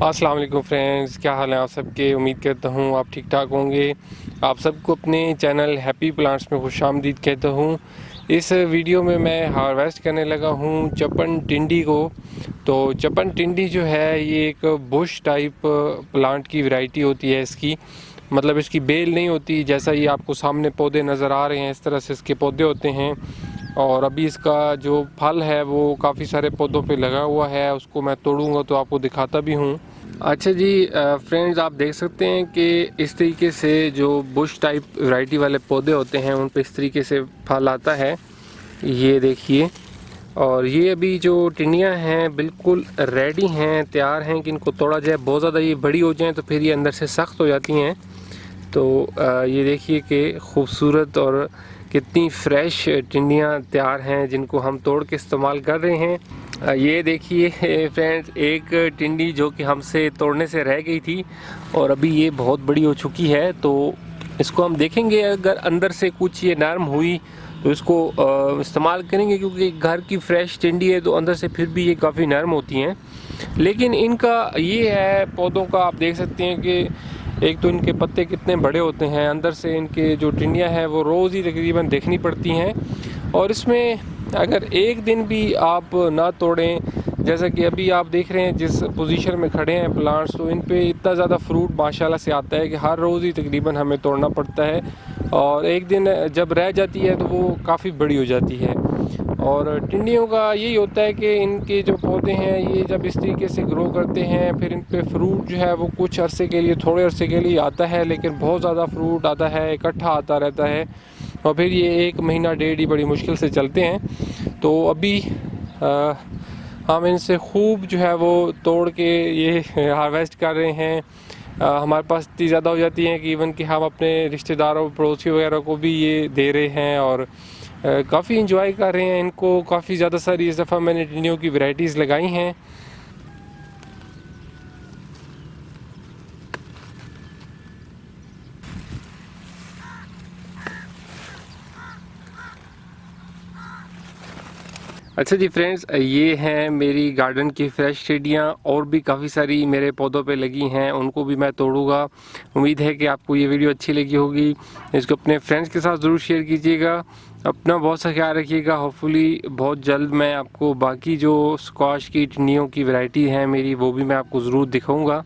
अस्सलाम वालेकुम फ्रेंड्स, क्या हाल है आप सबके। उम्मीद करता हूँ आप ठीक ठाक होंगे। आप सबको अपने चैनल हैप्पी प्लांट्स में खुशामदीद कहता हूँ। इस वीडियो में मैं हार्वेस्ट करने लगा हूँ चपन टिंडी को। तो चपन टिंडी जो है ये एक बुश टाइप प्लांट की वैरायटी होती है। इसकी मतलब इसकी बेल नहीं होती, जैसा ये आपको सामने पौधे नज़र आ रहे हैं इस तरह से इसके पौधे होते हैं। और अभी इसका जो फल है वो काफ़ी सारे पौधों पे लगा हुआ है, उसको मैं तोड़ूंगा तो आपको दिखाता भी हूँ। अच्छा जी फ्रेंड्स, आप देख सकते हैं कि इस तरीके से जो बुश टाइप वैरायटी वाले पौधे होते हैं उन पे इस तरीके से फल आता है, ये देखिए। और ये अभी जो टिंडियाँ हैं बिल्कुल रेडी हैं, तैयार हैं कि इनको तोड़ा जाए। बहुत ज़्यादा ये बड़ी हो जाएं तो फिर ये अंदर से सख्त हो जाती हैं। तो ये देखिए कि खूबसूरत और कितनी फ्रेश टिंडियाँ तैयार हैं जिनको हम तोड़ के इस्तेमाल कर रहे हैं। ये देखिए फ्रेंड्स, एक टिंडी जो कि हमसे तोड़ने से रह गई थी और अभी ये बहुत बड़ी हो चुकी है। तो इसको हम देखेंगे, अगर अंदर से कुछ ये नरम हुई तो इसको इस्तेमाल करेंगे, क्योंकि घर की फ्रेश टिंडी है तो अंदर से फिर भी ये काफ़ी नरम होती हैं। लेकिन इनका ये है पौधों का, आप देख सकते हैं कि एक तो इनके पत्ते कितने बड़े होते हैं, अंदर से इनके जो टिंडियाँ हैं वो रोज़ ही तकरीबन देखनी पड़ती हैं। और इसमें अगर एक दिन भी आप ना तोड़ें, जैसा कि अभी आप देख रहे हैं जिस पोजीशन में खड़े हैं प्लांट्स, तो इन पे इतना ज़्यादा फ्रूट माशाल्लाह से आता है कि हर रोज़ ही तकरीबन हमें तोड़ना पड़ता है। और एक दिन जब रह जाती है तो वो काफ़ी बड़ी हो जाती है। और टिंडियों का यही होता है कि इनके जो पौधे हैं ये जब इस तरीके से ग्रो करते हैं फिर इन पे फ्रूट जो है वो कुछ अरसे के लिए, थोड़े अरसे के लिए आता है, लेकिन बहुत ज़्यादा फ्रूट आता है, इकट्ठा आता रहता है। और फिर ये 1 महीना डेढ़ ही बड़ी मुश्किल से चलते हैं। तो अभी हम इनसे खूब जो है वो तोड़ के ये हार्वेस्ट कर रहे हैं। हमारे पास इतनी ज़्यादा हो जाती हैं कि इवन कि हम अपने रिश्तेदारों पड़ोसी वगैरह को भी ये दे रहे हैं और काफ़ी इंजॉय कर रहे हैं इनको। काफ़ी ज़्यादा सारी इस दफ़ा मैंने टिंडियों की वैरायटीज़ लगाई हैं। अच्छा जी फ्रेंड्स, ये हैं मेरी गार्डन की फ्रेश टिंडियाँ, और भी काफ़ी सारी मेरे पौधों पे लगी हैं, उनको भी मैं तोड़ूंगा। उम्मीद है कि आपको ये वीडियो अच्छी लगी होगी। इसको अपने फ्रेंड्स के साथ ज़रूर शेयर कीजिएगा। अपना बहुत सा ख्याल रखिएगा। होपफुली बहुत जल्द मैं आपको बाकी जो स्क्वाश की टिंडियों की वैरायटी हैं मेरी, वो भी मैं आपको ज़रूर दिखाऊँगा।